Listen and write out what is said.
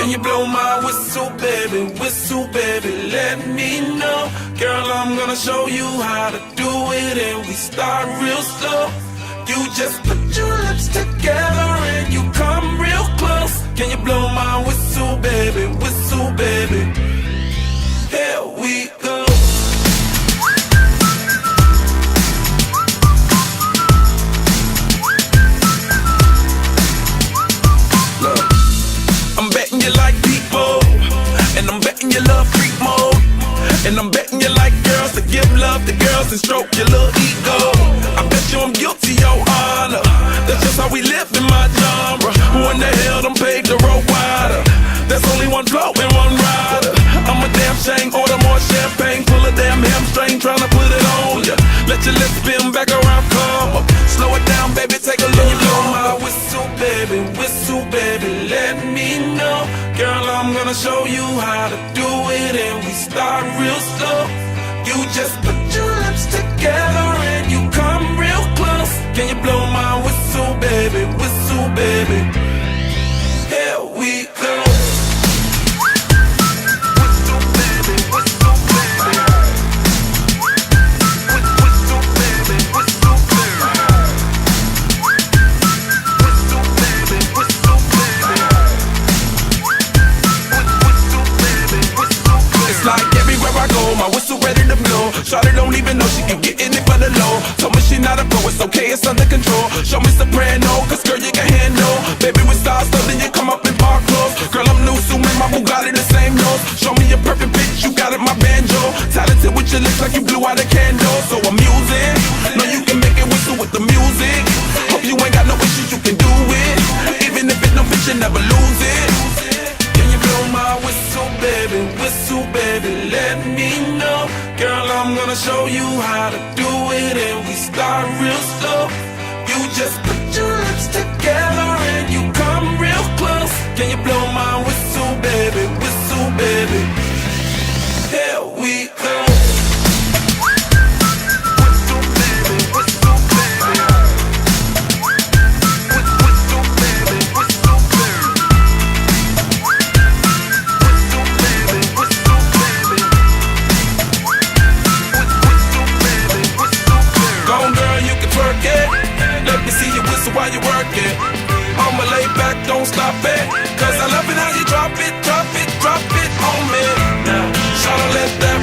Can you blow my whistle, baby, let me know. Girl, I'm gonna show you how to do it, and we start real slow. You just put your lips together and you come real close. Can you blow my whistle, baby, here we go. Look, I'm betting you like people, and I'm betting you love freak mode, and I'm betting you like girls to give love to girls and stroke your little ego. I bet you I'm guilty, your honor. That's just how we live in my genre. Who in the hell done paved the road wider? There's only one flow and one rider. I'm a damn shame, order more champagne, pull a damn hamstring, tryna put it on ya. Let your lips spin back around, come up. Slow it down, baby, take a look. You blow my whistle, baby, let me know. Girl, I'm gonna show you how to do it, and we start real slow. You just put your lips together and you come real close. Can you blow my whistle, baby, here we go. My whistle ready to blow. Shawty don't even know she can get in it for the low. Told me she not a pro, it's okay, it's under control. Show me soprano, cause girl you can handle. Baby with stars, so then you come up in park clothes. Girl I'm new, so man, my Bugatti the same nose. Show me a perfect pitch, you got it, my banjo. Talented with your lips like you blew out a candle. So I'm using, know you can make it whistle with the music. Hope you ain't got no issues, you can do it. Even if it no fit, you never lose it. Can you blow my whistle, baby, let me know. Girl, I'm gonna show you how to do it, and we start real slow. You just put your lips together and you come real close. Can you blow my whistle, baby, here we go. While you work it, I'ma lay back, don't stop it. Cause I love it how you drop it on me. Now, shout out, let that